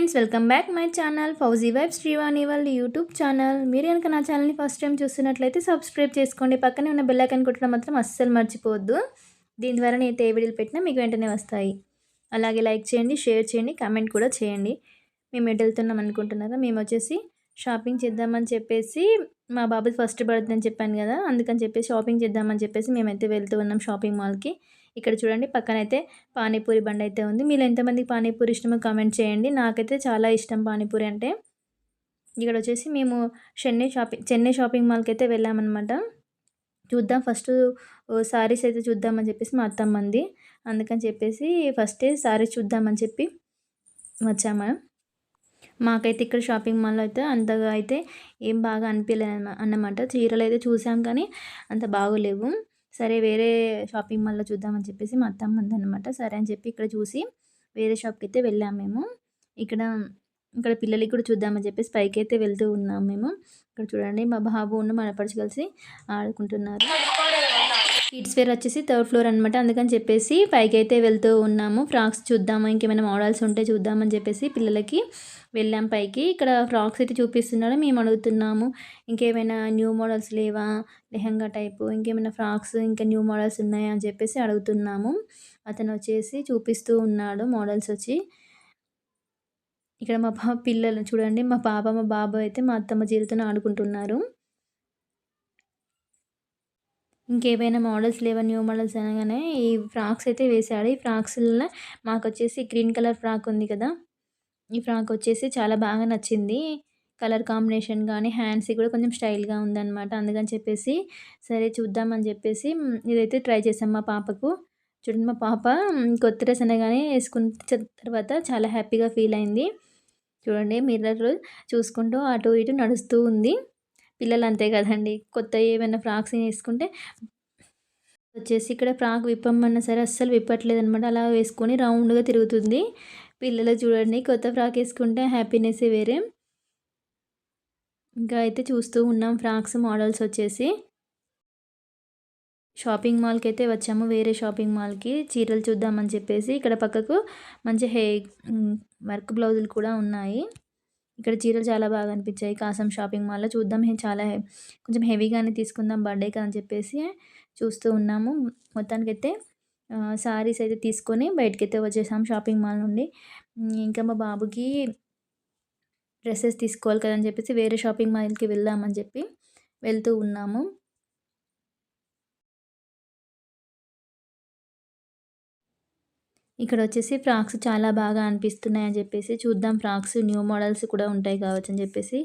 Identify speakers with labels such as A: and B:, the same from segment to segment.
A: Friends, welcome back my channel fauji vibes Srivani వాళ్ళ YouTube channel. మీరు కనుక నా ఛానల్ని ఫస్ట్ టైం చూస్తున్నట్లయితే సబ్స్క్రైబ్ చేసుకోండి. పక్కనే ఉన్న బెల్ ఐకాన్ కొట్టడం మాత్రం అస్సలు మర్చిపోవద్దు. దీని ద్వారా నేను ఏ వీడియోలు పెట్టినా మీకు వెంటనే వస్తాయి. అలాగే లైక్ చేయండి, షేర్ చేయండి, కామెంట్ కూడా చేయండి. మేము ఎటు వెళ్తున్నాం అనుకుంటున్నారా? మేము వచ్చేసి షాపింగ్ చేద్దామని చెప్పేసి, మా బాబుది ఫస్ట్ బర్త్డే అని చెప్పాను కదా, అందుకని చెప్పేసి షాపింగ్ చేద్దామని చెప్పేసి మేమైతే వెళ్తూ ఉన్నాం షాపింగ్ మాల్కి. ఇక్కడ చూడండి, పక్కనైతే పానీపూరి బండి అయితే ఉంది. మీరు ఎంతమందికి పానీపూరి ఇష్టమో కామెంట్ చేయండి. నాకైతే చాలా ఇష్టం పానీపూరి అంటే. ఇక్కడ వచ్చేసి మేము చెన్నై షాపింగ్ మాల్కి అయితే వెళ్ళామన్నమాట. చూద్దాం ఫస్ట్ శారీస్ అయితే చూద్దామని చెప్పేసి మా అత్తమ్మంది. అందుకని చెప్పేసి ఫస్టే శారీస్ చూద్దామని చెప్పి వచ్చాము. మాకైతే ఇక్కడ షాపింగ్ మాల్లో అయితే అంతగా అయితే ఏం బాగా అనిపించలేదు అన్నమాట. చీరలు అయితే చూసాం కానీ అంత బాగోలేవు. సరే వేరే షాపింగ్ మాల్లో చూద్దామని చెప్పేసి మా అత్తమ్మ ఉందన్నమాట. సరే అని చెప్పి ఇక్కడ చూసి వేరే షాప్కి అయితే వెళ్ళాము మేము. ఇక్కడ ఇక్కడ పిల్లలకి కూడా చూద్దామని చెప్పేసి పైకి అయితే వెళ్తూ ఉన్నాం మేము. ఇక్కడ చూడండి, మా బాబు ఉన్న మన పడిచి కలిసి ఆడుకుంటున్నారు. కిడ్స్ వేర్ వచ్చేసి థర్డ్ ఫ్లోర్ అనమాట. అందుకని చెప్పేసి పైకి అయితే వెళ్తూ ఉన్నాము. ఫ్రాక్స్ చూద్దాము, ఇంకేమైనా మోడల్స్ ఉంటే చూద్దామని చెప్పేసి పిల్లలకి వెళ్ళాం పైకి. ఇక్కడ ఫ్రాక్స్ అయితే చూపిస్తున్నాడు, మేము అడుగుతున్నాము ఇంకేమైనా న్యూ మోడల్స్ లేవా, లెహంగా టైపు ఇంకేమైనా ఫ్రాక్స్ ఇంకా న్యూ మోడల్స్ ఉన్నాయా అని చెప్పేసి అడుగుతున్నాము. అతను వచ్చేసి చూపిస్తూ ఉన్నాడు మోడల్స్ వచ్చి. ఇక్కడ మా పిల్లలు చూడండి, మా పాప మా బాబు అయితే మా అత్తమ్మ జీలతో ఆడుకుంటున్నారు. ఇంకేమైనా మోడల్స్ లేవా న్యూ మోడల్స్ అనగానే ఈ ఫ్రాక్స్ అయితే వేశాడు. ఈ ఫ్రాక్స్లో మాకు వచ్చేసి గ్రీన్ కలర్ ఫ్రాక్ ఉంది కదా, ఈ ఫ్రాక్ వచ్చేసి చాలా బాగా నచ్చింది. కలర్ కాంబినేషన్ కానీ హ్యాండ్స్ కూడా కొంచెం స్టైల్గా ఉందన్నమాట. అందుకని చెప్పేసి సరే చూద్దామని చెప్పేసి ఇదైతే ట్రై చేసాం మా పాపకు. చూడండి, మా పాప కొత్త డ్రెస్ అనగానే వేసుకున్న తర్వాత చాలా హ్యాపీగా ఫీల్ అయింది. చూడండి, మిర్రర్ చూసుకుంటూ అటు ఇటు నడుస్తూ ఉంది. పిల్లలు అంతే కదండి, కొత్త ఏమైనా ఫ్రాక్స్ వేసుకుంటే వచ్చేసి ఇక్కడ ఫ్రాక్ విప్పమన్నా సరే అస్సలు విప్పట్లేదు అనమాట. అలా వేసుకొని రౌండ్గా తిరుగుతుంది. పిల్లలు చూడండి, కొత్త ఫ్రాక్ వేసుకుంటే హ్యాపీనెస్సే వేరే. ఇంకా అయితే చూస్తూ ఉన్నాం ఫ్రాక్స్ మోడల్స్ వచ్చేసి. షాపింగ్ మాల్కి అయితే వచ్చాము, వేరే షాపింగ్ మాల్కి చీరలు చూద్దామని చెప్పేసి. ఇక్కడ పక్కకు మంచి వర్క్ బ్లౌజులు కూడా ఉన్నాయి. ఇక్కడ చీరలు చాలా బాగా అనిపించాయి. కాసం షాపింగ్ మాల్లో చూద్దాం, చాలా కొంచెం హెవీగానే తీసుకుందాం బర్త్డేకి అని చెప్పేసి చూస్తూ ఉన్నాము. మొత్తానికైతే శారీస్ అయితే తీసుకొని బయటకైతే వచ్చేసాం షాపింగ్ మాల్ నుండి. ఇంకా మా బాబుకి డ్రెస్సెస్ తీసుకోవాలి కదని చెప్పేసి వేరే షాపింగ్ మాల్కి వెళ్దామని చెప్పి వెళ్తూ ఉన్నాము. ఇక్కడ వచ్చేసి ఫ్రాక్స్ చాలా బాగా అనిపిస్తున్నాయి అని చెప్పేసి చూద్దాం, ఫ్రాక్స్ న్యూ మోడల్స్ కూడా ఉంటాయి కావచ్చు అని చెప్పేసి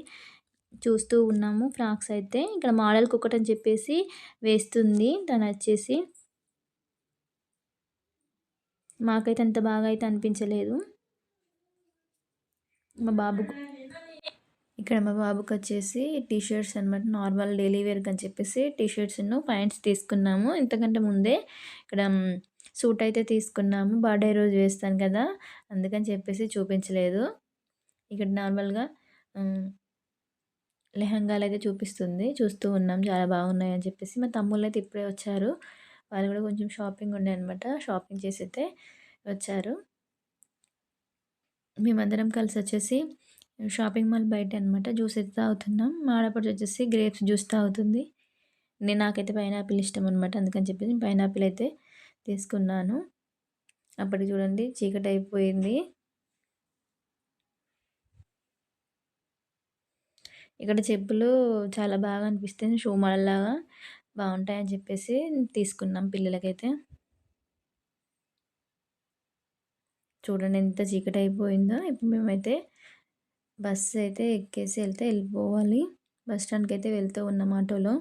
A: చూస్తూ ఉన్నాము. ఫ్రాక్స్ అయితే ఇక్కడ మోడల్కి ఒకటని చెప్పేసి వేస్తుంది తను వచ్చేసి. మాకైతే అంత బాగా అయితే అనిపించలేదు. మా బాబుకు ఇక్కడ మా బాబుకి వచ్చేసి టీ షర్ట్స్ అనమాట, నార్మల్ డైలీ వేర్కి అని చెప్పేసి టీ షర్ట్స్ను ప్యాంట్స్ తీసుకున్నాము. ఇంతకంటే ముందే ఇక్కడ సూట్ అయితే తీసుకున్నాము, బర్త్డే రోజు వేస్తాను కదా అందుకని చెప్పేసి చూపించలేదు. ఇక్కడ నార్మల్గా లెహంగాలు అయితే చూపిస్తుంది, చూస్తూ ఉన్నాం చాలా బాగున్నాయి అని చెప్పేసి. మా తమ్ముళ్ళు అయితే ఇప్పుడే వచ్చారు, వాళ్ళు కూడా కొంచెం షాపింగ్ ఉండే అనమాట, షాపింగ్ చేసి అయితే వచ్చారు. మేమందరం కలిసి వచ్చేసి షాపింగ్ మాల్ బయట అనమాట జ్యూస్ అయితే తాగుతున్నాం. మా ఆడపడుచు వచ్చేసి గ్రేప్స్ జ్యూస్ తాగుతుంది. నాకైతే పైనాపిల్ ఇష్టం అనమాట, అందుకని చెప్పేసి పైనాపిల్ అయితే తీసుకున్నాను. అప్పటికి చూడండి చీకటి అయిపోయింది. ఇక్కడ చెప్పులు చాలా బాగా అనిపిస్తుంది, షూ మోడల్ లాగా బాగుంటాయని చెప్పేసి తీసుకున్నాం పిల్లలకైతే. చూడండి ఎంత చీకటి అయిపోయిందో. ఇప్పుడు మేమైతే బస్సు అయితే ఎక్కేసి వెళ్ళిపోవాలి. బస్ స్టాండ్కి అయితే వెళ్తూ ఉన్నాం ఆటోలో.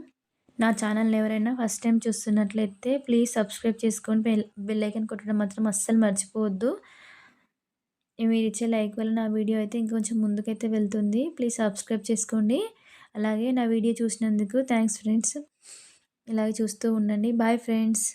A: నా ఛానల్ని ఎవరైనా ఫస్ట్ టైం చూస్తున్నట్లయితే ప్లీజ్ సబ్స్క్రైబ్ చేసుకొని బెల్ ఐకాన్ కొట్టడం మాత్రం అస్సలు మర్చిపోవద్దు. మీరు ఇచ్చే లైక్ వల్ల నా వీడియో అయితే ఇంకొంచెం ముందుకైతే వెళ్తుంది. ప్లీజ్ సబ్స్క్రైబ్ చేసుకోండి. అలాగే నా వీడియో చూసినందుకు థ్యాంక్స్ ఫ్రెండ్స్. ఇలాగే చూస్తూ ఉండండి. Bye friends.